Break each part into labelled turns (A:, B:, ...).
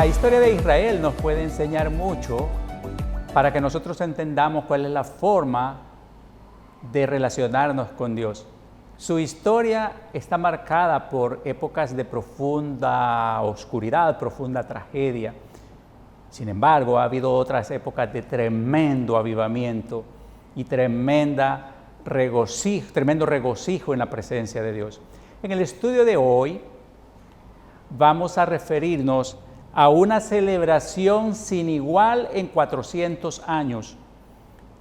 A: La historia de Israel nos puede enseñar mucho para que nosotros entendamos cuál es la forma de relacionarnos con Dios. Su historia está marcada por épocas de profunda oscuridad, profunda tragedia. Sin embargo, ha habido otras épocas de tremendo avivamiento y tremendo regocijo en la presencia de Dios. En el estudio de hoy vamos a referirnos a una celebración sin igual en 400 años.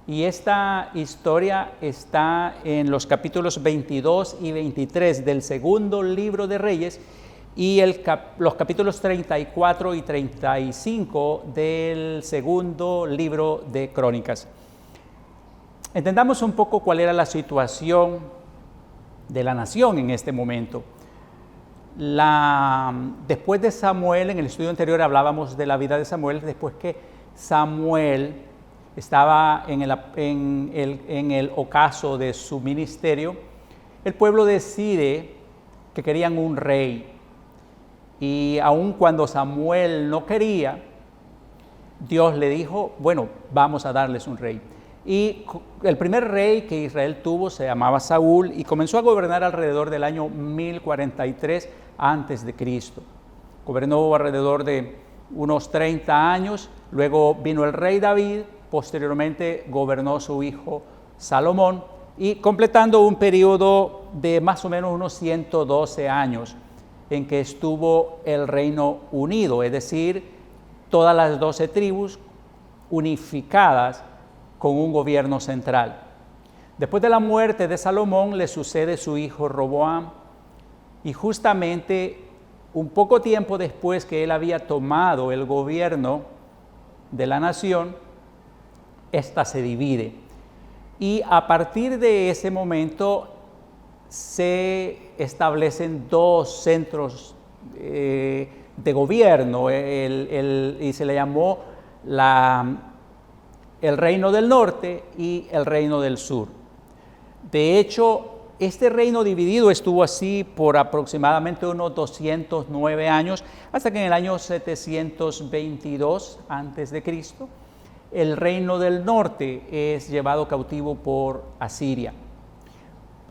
A: Y esta historia está en los capítulos 22 y 23 del segundo libro de Reyes y los capítulos 34 y 35 del segundo libro de Crónicas. Entendamos un poco cuál era la situación de la nación en este momento. Después de Samuel, en el estudio anterior hablábamos de la vida de Samuel, después que Samuel estaba en el ocaso de su ministerio, el pueblo decide que querían un rey. Y aun cuando Samuel no quería, Dios le dijo, bueno, vamos a darles un rey. Y el primer rey que Israel tuvo se llamaba Saúl y comenzó a gobernar alrededor del año 1043 antes de Cristo. Gobernó alrededor de unos 30 años, luego vino el rey David, posteriormente gobernó su hijo Salomón y completando un periodo de más o menos unos 112 años en que estuvo el reino unido, es decir, todas las 12 tribus unificadas con un gobierno central. Después de la muerte de Salomón le sucede su hijo Roboam y justamente un poco tiempo después que él había tomado el gobierno de la nación, esta se divide y a partir de ese momento se establecen dos centros de gobierno y se le llamó el reino del norte y el reino del sur. De hecho, este reino dividido estuvo así por aproximadamente unos 209 años, hasta que en el año 722 a.C., el reino del norte es llevado cautivo por Asiria.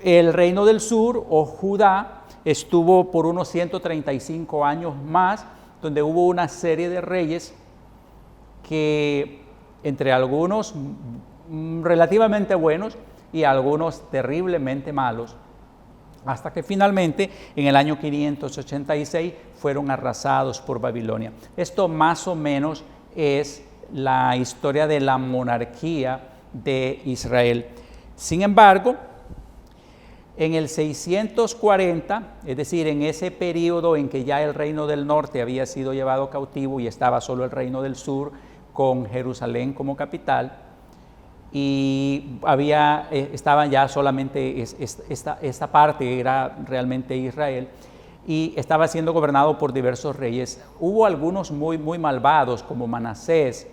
A: El reino del sur, o Judá, estuvo por unos 135 años más, donde hubo una serie de reyes que entre algunos relativamente buenos y algunos terriblemente malos, hasta que finalmente en el año 586 fueron arrasados por Babilonia. Esto más o menos es la historia de la monarquía de Israel. Sin embargo, en el 640, es decir, en ese periodo en que ya el reino del norte había sido llevado cautivo y estaba solo el reino del sur, con Jerusalén como capital, y estaban ya solamente esta parte era realmente Israel, y estaba siendo gobernado por diversos reyes. Hubo algunos muy malvados, como Manasés,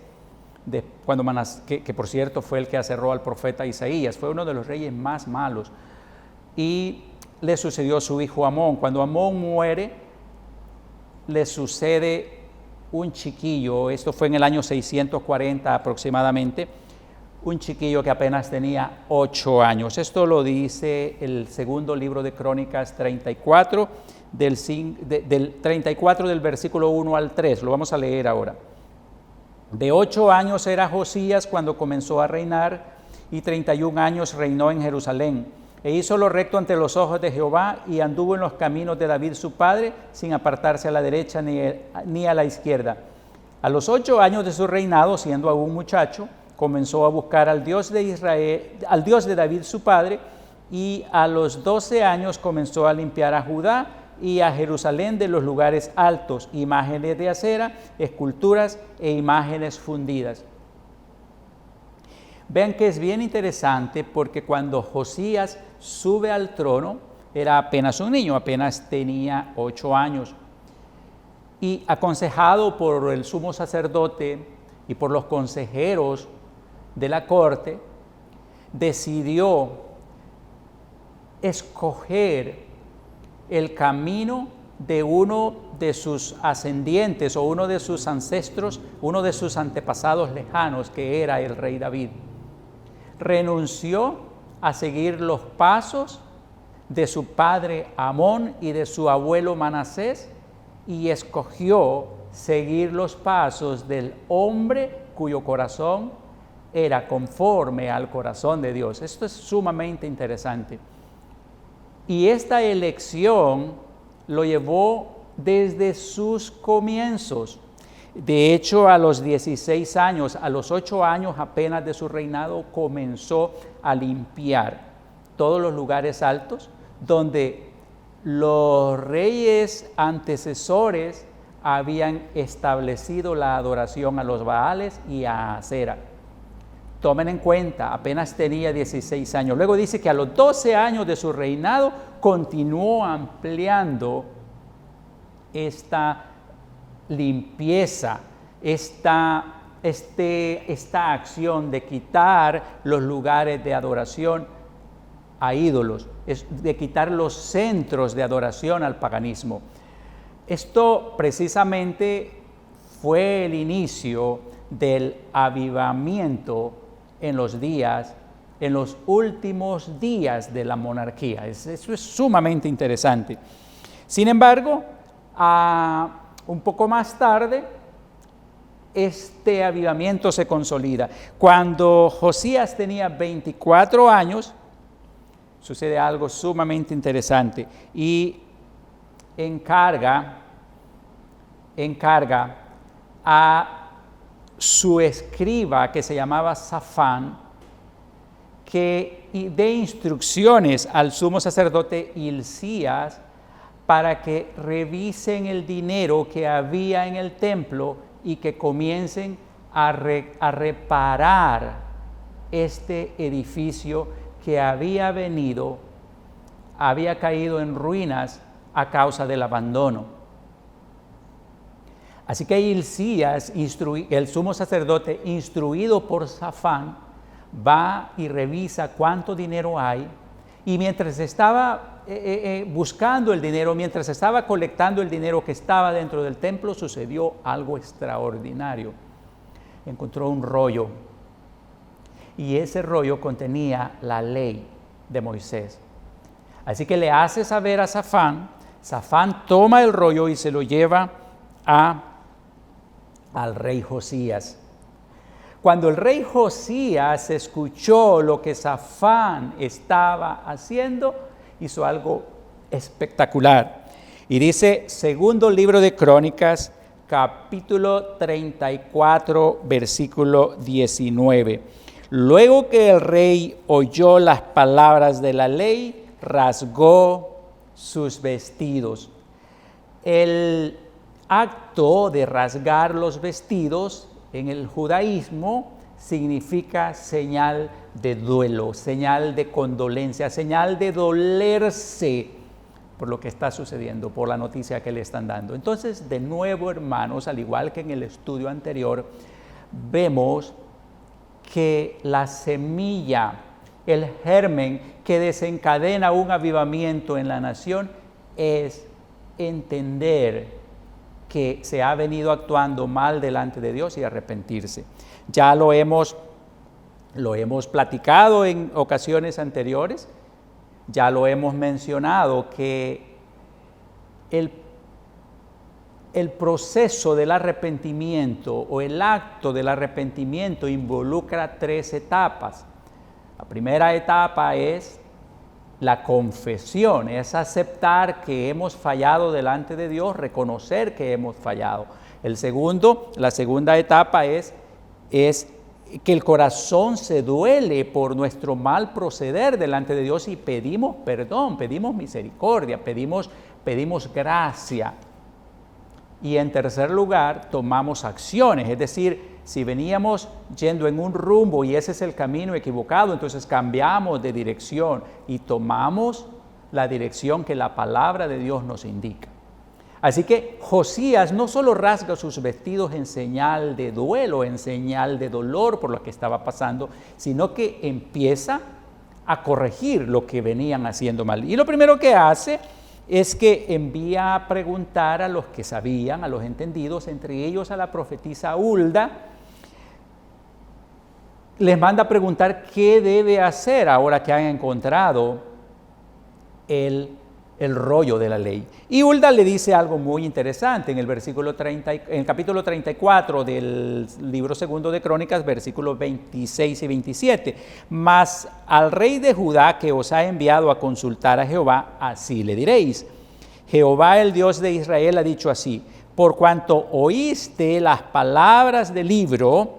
A: que por cierto fue el que aserró al profeta Isaías, fue uno de los reyes más malos, y le sucedió su hijo Amón. Cuando Amón muere, le sucede un chiquillo, esto fue en el año 640 aproximadamente, un chiquillo que apenas tenía 8 años. Esto lo dice el segundo libro de Crónicas 34, del 34 del versículo 1 al 3, lo vamos a leer ahora. De 8 años era Josías cuando comenzó a reinar, y 31 años reinó en Jerusalén. E hizo lo recto ante los ojos de Jehová, y anduvo en los caminos de David su padre, sin apartarse a la derecha ni a la izquierda. A los 8 años de su reinado, siendo aún muchacho, comenzó a buscar al Dios de Israel, al Dios de David su padre, y a los 12 años comenzó a limpiar a Judá y a Jerusalén de los lugares altos, imágenes de acera, esculturas e imágenes fundidas. Vean que es bien interesante porque cuando Josías sube al trono, era apenas un niño, apenas tenía 8 años. Y aconsejado por el sumo sacerdote y por los consejeros de la corte, decidió escoger el camino de uno de sus ascendientes o uno de sus ancestros, uno de sus antepasados lejanos, que era el rey David. Renunció a seguir los pasos de su padre Amón y de su abuelo Manasés y escogió seguir los pasos del hombre cuyo corazón era conforme al corazón de Dios. Esto es sumamente interesante. Y esta elección lo llevó desde sus comienzos. De hecho, a los 16 años, a los 8 años apenas de su reinado, comenzó a limpiar todos los lugares altos donde los reyes antecesores habían establecido la adoración a los Baales y a Acera. Tomen en cuenta, apenas tenía 16 años. Luego dice que a los 12 años de su reinado continuó ampliando esta limpieza, esta acción de quitar los lugares de adoración a ídolos, de quitar los centros de adoración al paganismo. Esto precisamente fue el inicio del avivamiento en los últimos días de la monarquía. Eso es sumamente interesante. Sin embargo, un poco más tarde, este avivamiento se consolida. Cuando Josías tenía 24 años, sucede algo sumamente interesante y encarga a su escriba, que se llamaba Safán, que dé instrucciones al sumo sacerdote Hilcías para que revisen el dinero que había en el templo y que comiencen a reparar este edificio que había caído en ruinas a causa del abandono. Así que Hilcías, el sumo sacerdote, instruido por Safán, va y revisa cuánto dinero hay, y mientras estaba buscando el dinero, mientras estaba colectando el dinero que estaba dentro del templo, sucedió algo extraordinario. Encontró un rollo, y ese rollo contenía la ley de Moisés. Así que le hace saber a Safán. Safán toma el rollo y se lo lleva al rey Josías. Cuando el rey Josías escuchó lo que Safán estaba haciendo, hizo algo espectacular. Y dice, segundo libro de Crónicas, capítulo 34, versículo 19. Luego que el rey oyó las palabras de la ley, rasgó sus vestidos. El acto de rasgar los vestidos en el judaísmo significa señal de duelo, señal de condolencia, señal de dolerse por lo que está sucediendo, por la noticia que le están dando. Entonces, de nuevo, hermanos, al igual que en el estudio anterior, vemos que la semilla, el germen que desencadena un avivamiento en la nación es entender que se ha venido actuando mal delante de Dios y arrepentirse. Ya lo hemos platicado en ocasiones anteriores, ya lo hemos mencionado, que el proceso del arrepentimiento o el acto del arrepentimiento involucra 3 etapas. La primera etapa es la confesión, es aceptar que hemos fallado delante de Dios, reconocer que hemos fallado. La segunda etapa es que el corazón se duele por nuestro mal proceder delante de Dios y pedimos perdón, pedimos misericordia, pedimos gracia. Y en tercer lugar, tomamos acciones, es decir, si veníamos yendo en un rumbo y ese es el camino equivocado, entonces cambiamos de dirección y tomamos la dirección que la palabra de Dios nos indica. Así que Josías no solo rasga sus vestidos en señal de duelo, en señal de dolor por lo que estaba pasando, sino que empieza a corregir lo que venían haciendo mal. Y lo primero que hace es que envía a preguntar a los que sabían, a los entendidos, entre ellos a la profetisa Hulda. Les manda a preguntar qué debe hacer ahora que han encontrado el rollo de la ley. Y Hulda le dice algo muy interesante en el capítulo 34 del libro segundo de Crónicas, versículos 26 y 27. Mas al rey de Judá que os ha enviado a consultar a Jehová, así le diréis: Jehová, el Dios de Israel, ha dicho así: por cuanto oíste las palabras del libro,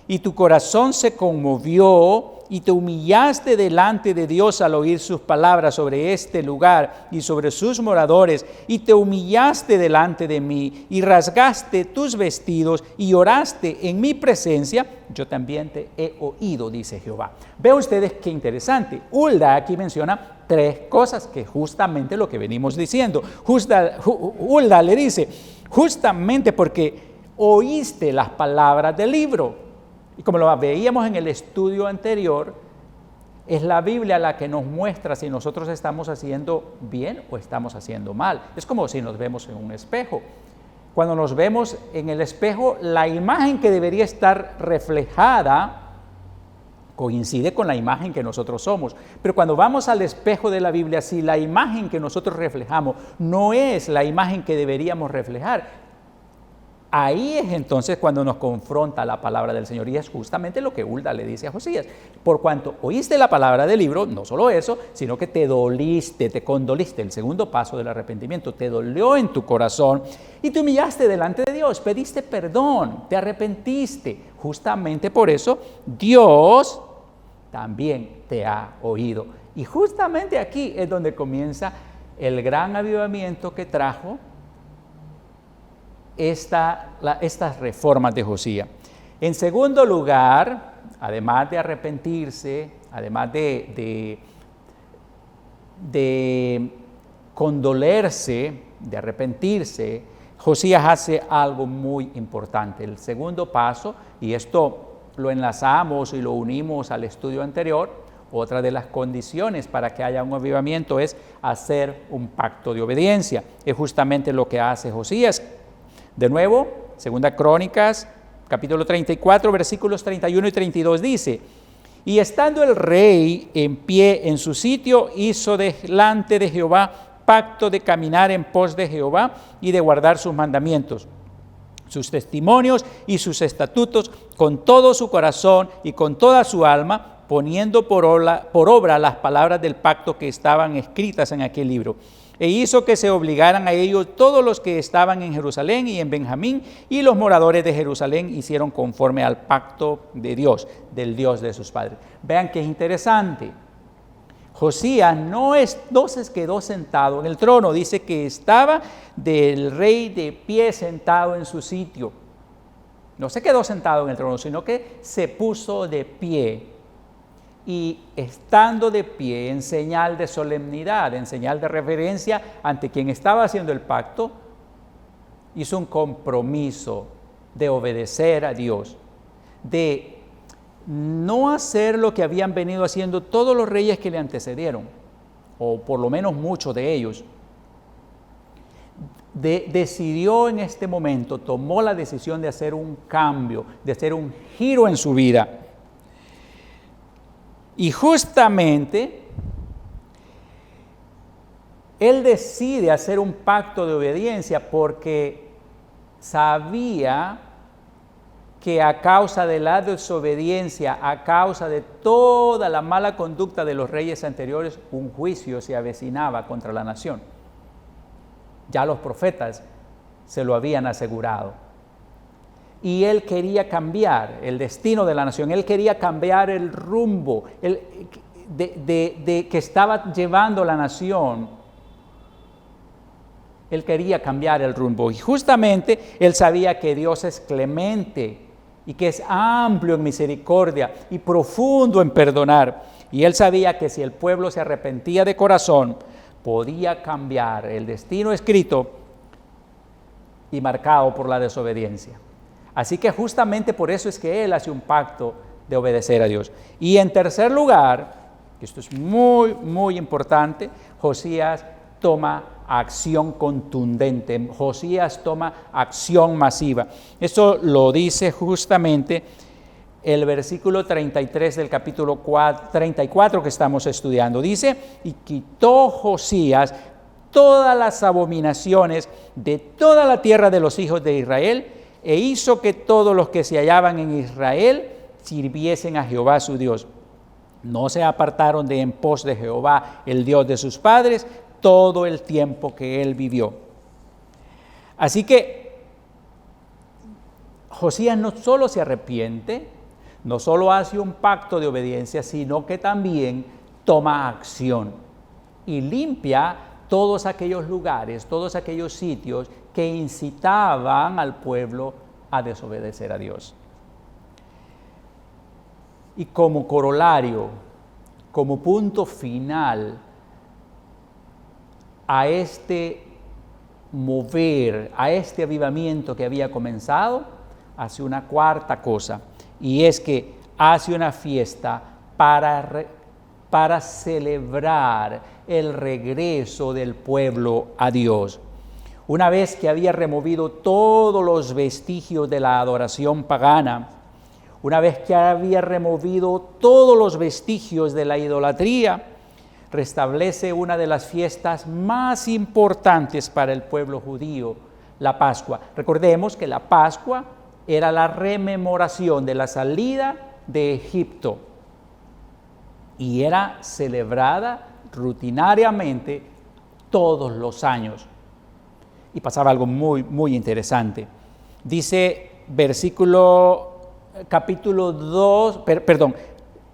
A: y tu corazón se conmovió, y te humillaste delante de Dios al oír sus palabras sobre este lugar y sobre sus moradores, y te humillaste delante de mí, y rasgaste tus vestidos, y oraste en mi presencia, yo también te he oído, dice Jehová. Vean ustedes qué interesante. Hulda aquí menciona tres cosas, que justamente lo que venimos diciendo. Hulda le dice: justamente porque oíste las palabras del libro. Y como lo veíamos en el estudio anterior, es la Biblia la que nos muestra si nosotros estamos haciendo bien o estamos haciendo mal. Es como si nos vemos en un espejo. Cuando nos vemos en el espejo, la imagen que debería estar reflejada coincide con la imagen que nosotros somos. Pero cuando vamos al espejo de la Biblia, si la imagen que nosotros reflejamos no es la imagen que deberíamos reflejar, ahí es entonces cuando nos confronta la palabra del Señor, y es justamente lo que Hulda le dice a Josías: por cuanto oíste la palabra del libro, no solo eso, sino que te doliste, te condoliste, el segundo paso del arrepentimiento, te dolió en tu corazón y te humillaste delante de Dios, pediste perdón, te arrepentiste. Justamente por eso Dios también te ha oído. Y justamente aquí es donde comienza el gran avivamiento que trajo estas reformas de Josías. En segundo lugar, además de arrepentirse, además de condolerse, de arrepentirse, Josías hace algo muy importante. El segundo paso, y esto lo enlazamos y lo unimos al estudio anterior, otra de las condiciones para que haya un avivamiento es hacer un pacto de obediencia. Es justamente lo que hace Josías. De nuevo, Segunda Crónicas, capítulo 34, versículos 31 y 32 dice: y estando el rey en pie en su sitio, hizo delante de Jehová pacto de caminar en pos de Jehová y de guardar sus mandamientos, sus testimonios y sus estatutos con todo su corazón y con toda su alma, poniendo por obra las palabras del pacto que estaban escritas en aquel libro. E hizo que se obligaran a ellos todos los que estaban en Jerusalén y en Benjamín, y los moradores de Jerusalén hicieron conforme al pacto de Dios, del Dios de sus padres. Vean que es interesante. Josías no se quedó sentado en el trono, dice que estaba del rey de pie sentado en su sitio. No se quedó sentado en el trono, sino que se puso de pie. Y estando de pie en señal de solemnidad, en señal de reverencia ante quien estaba haciendo el pacto, hizo un compromiso de obedecer a Dios, de no hacer lo que habían venido haciendo todos los reyes que le antecedieron, o por lo menos muchos de ellos. Decidió en este momento, tomó la decisión de hacer un cambio, de hacer un giro en su vida. Y justamente él decide hacer un pacto de obediencia porque sabía que a causa de la desobediencia, a causa de toda la mala conducta de los reyes anteriores, un juicio se avecinaba contra la nación. Ya los profetas se lo habían asegurado. Y él quería cambiar el destino de la nación, él quería cambiar el rumbo que estaba llevando la nación. Él quería cambiar el rumbo, y justamente él sabía que Dios es clemente y que es amplio en misericordia y profundo en perdonar. Y él sabía que si el pueblo se arrepentía de corazón, podía cambiar el destino escrito y marcado por la desobediencia. Así que justamente por eso es que él hace un pacto de obedecer a Dios. Y en tercer lugar, esto es muy, muy importante, Josías toma acción contundente. Josías toma acción masiva. Eso lo dice justamente el versículo 33 del capítulo 34 que estamos estudiando. Dice, y quitó Josías todas las abominaciones de toda la tierra de los hijos de Israel, e hizo que todos los que se hallaban en Israel sirviesen a Jehová su Dios. No se apartaron de en pos de Jehová, el Dios de sus padres, todo el tiempo que él vivió. Así que Josías no solo se arrepiente, no solo hace un pacto de obediencia, sino que también toma acción y limpia todos aquellos lugares, todos aquellos sitios que incitaban al pueblo a desobedecer a Dios. Y como corolario, como punto final a este mover, a este avivamiento que había comenzado, hace una cuarta cosa, y es que hace una fiesta para celebrar el regreso del pueblo a Dios. Una vez que había removido todos los vestigios de la adoración pagana, una vez que había removido todos los vestigios de la idolatría, restablece una de las fiestas más importantes para el pueblo judío, la Pascua. Recordemos que la Pascua era la rememoración de la salida de Egipto y era celebrada rutinariamente todos los años. Y pasaba algo muy interesante. Dice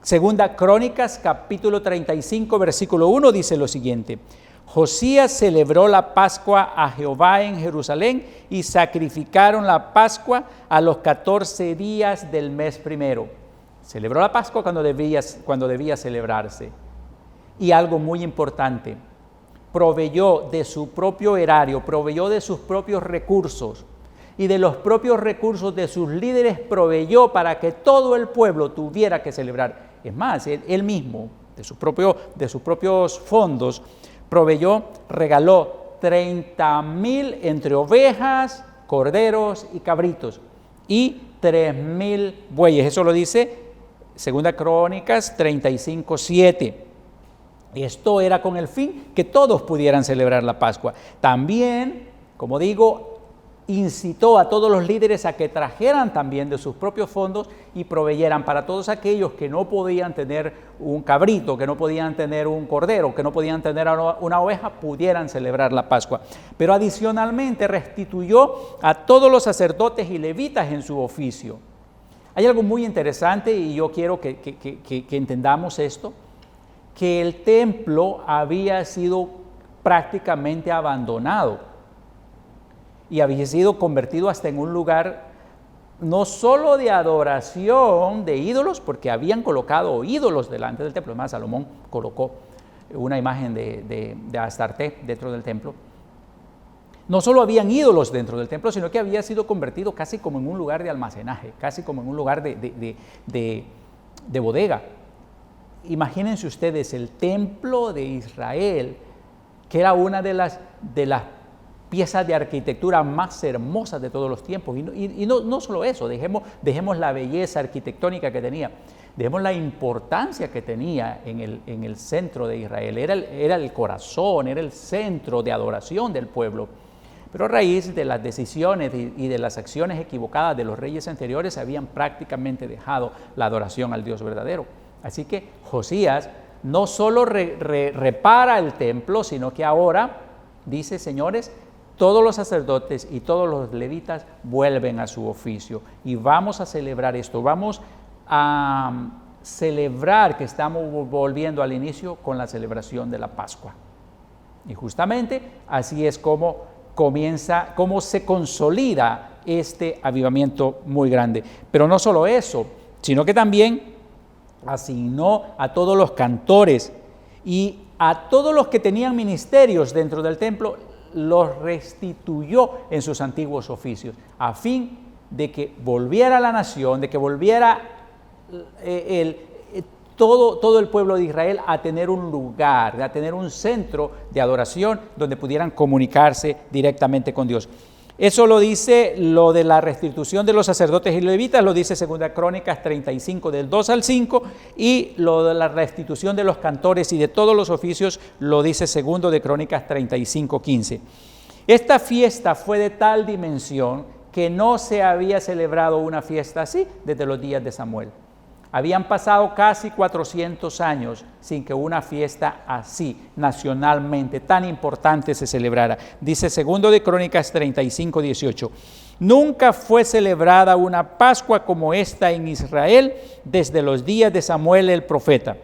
A: Segunda Crónicas, capítulo 35, versículo 1, dice lo siguiente: Josías celebró la Pascua a Jehová en Jerusalén y sacrificaron la Pascua a los 14 días del mes primero. Celebró la Pascua cuando debía celebrarse. Y algo muy importante, proveyó de su propio erario, proveyó de sus propios recursos y de los propios recursos de sus líderes proveyó para que todo el pueblo tuviera que celebrar. Es más, él mismo, de sus propios fondos, regaló 30,000 entre ovejas, corderos y cabritos y 3,000 bueyes. Eso lo dice Segunda Crónicas 35:7. Esto era con el fin que todos pudieran celebrar la Pascua. También, como digo, incitó a todos los líderes a que trajeran también de sus propios fondos y proveyeran para todos aquellos que no podían tener un cabrito, que no podían tener un cordero, que no podían tener una oveja, pudieran celebrar la Pascua. Pero adicionalmente restituyó a todos los sacerdotes y levitas en su oficio. Hay algo muy interesante y yo quiero que entendamos esto, que el templo había sido prácticamente abandonado y había sido convertido hasta en un lugar no solo de adoración de ídolos, porque habían colocado ídolos delante del templo. Además, Salomón colocó una imagen de Astarte dentro del templo. No solo habían ídolos dentro del templo, sino que había sido convertido casi como en un lugar de almacenaje, casi como en un lugar de bodega. Imagínense ustedes el templo de Israel, que era una de las piezas de arquitectura más hermosas de todos los tiempos. Y no solo eso, dejemos la belleza arquitectónica que tenía, dejemos la importancia que tenía en el centro de Israel. Era el corazón, era el centro de adoración del pueblo. Pero a raíz de las decisiones y de las acciones equivocadas de los reyes anteriores, habían prácticamente dejado la adoración al Dios verdadero. Así que Josías no solo repara el templo, sino que ahora dice: señores, todos los sacerdotes y todos los levitas vuelven a su oficio y vamos a celebrar esto, vamos a celebrar que estamos volviendo al inicio con la celebración de la Pascua. Y justamente así es como se consolida este avivamiento muy grande. Pero no solo eso, sino que también asignó a todos los cantores y a todos los que tenían ministerios dentro del templo, los restituyó en sus antiguos oficios, a fin de que volviera la nación, de que volviera todo el pueblo de Israel a tener un lugar, a tener un centro de adoración donde pudieran comunicarse directamente con Dios. Eso lo dice lo de la restitución de los sacerdotes y levitas, lo dice 2 Crónicas 35 del 2 al 5, y lo de la restitución de los cantores y de todos los oficios lo dice 2 de Crónicas 35, 15. Esta fiesta fue de tal dimensión que no se había celebrado una fiesta así desde los días de Samuel. Habían pasado casi 400 años sin que una fiesta así, nacionalmente, tan importante se celebrara. Dice 2 de Crónicas 35, 18. Nunca fue celebrada una Pascua como esta en Israel desde los días de Samuel el profeta.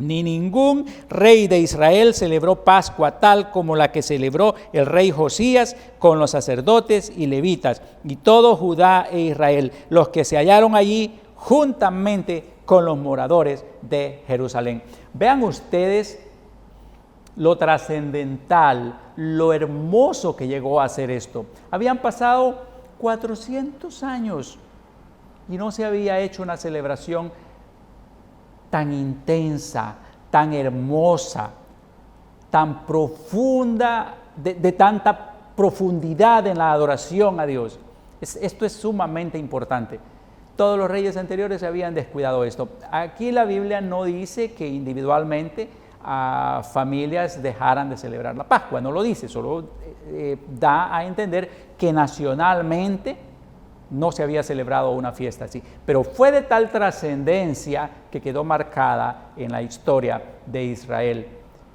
A: Ni ningún rey de Israel celebró Pascua tal como la que celebró el rey Josías con los sacerdotes y levitas y todo Judá e Israel, los que se hallaron allí juntamente con los moradores de Jerusalén. Vean ustedes lo trascendental, lo hermoso que llegó a ser esto. Habían pasado 400 años y no se había hecho una celebración tan intensa, tan hermosa, tan profunda, de tanta profundidad en la adoración a Dios. Esto es sumamente importante. Todos los reyes anteriores se habían descuidado esto. Aquí la Biblia no dice que individualmente familias dejaran de celebrar la Pascua, no lo dice, solo da a entender que nacionalmente no se había celebrado una fiesta así, pero fue de tal trascendencia que quedó marcada en la historia de Israel.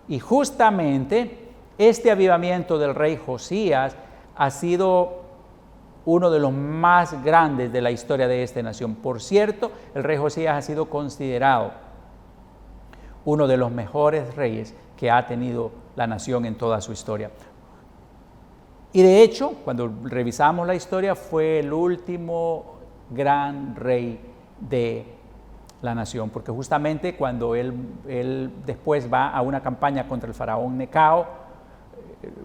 A: Y justamente este avivamiento del rey Josías ha sido uno de los más grandes de la historia de esta nación. Por cierto, el rey Josías ha sido considerado uno de los mejores reyes que ha tenido la nación en toda su historia. Y de hecho, cuando revisamos la historia, fue el último gran rey de la nación, porque justamente cuando él después va a una campaña contra el faraón Necao,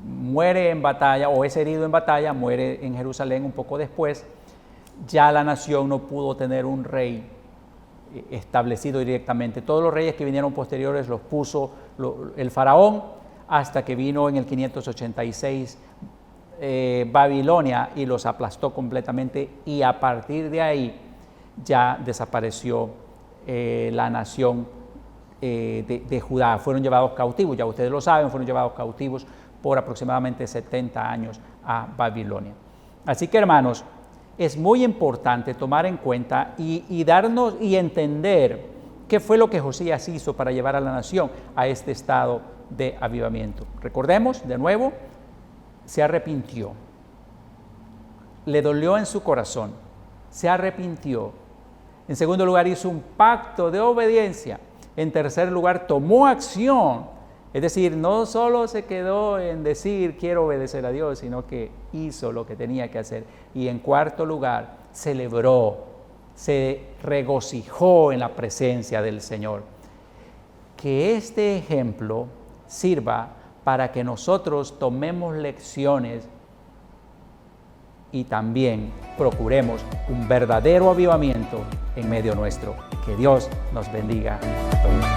A: muere en batalla o es herido en batalla, muere en Jerusalén un poco después, ya la nación no pudo tener un rey establecido directamente. Todos los reyes que vinieron posteriores los puso el faraón, hasta que vino en el 586 Babilonia y los aplastó completamente, y a partir de ahí ya desapareció la nación de Judá. Fueron llevados cautivos, ya ustedes lo saben, fueron llevados cautivos por aproximadamente 70 años a Babilonia. Así que, hermanos, es muy importante tomar en cuenta y darnos y entender qué fue lo que Josías hizo para llevar a la nación a este estado de avivamiento. Recordemos, de nuevo, se arrepintió, le dolió en su corazón, se arrepintió. En segundo lugar, hizo un pacto de obediencia. En tercer lugar, tomó acción. Es decir, no solo se quedó en decir quiero obedecer a Dios, sino que hizo lo que tenía que hacer. Y en cuarto lugar, celebró, se regocijó en la presencia del Señor. Que este ejemplo sirva para que nosotros tomemos lecciones y también procuremos un verdadero avivamiento en medio nuestro. Que Dios nos bendiga a todos.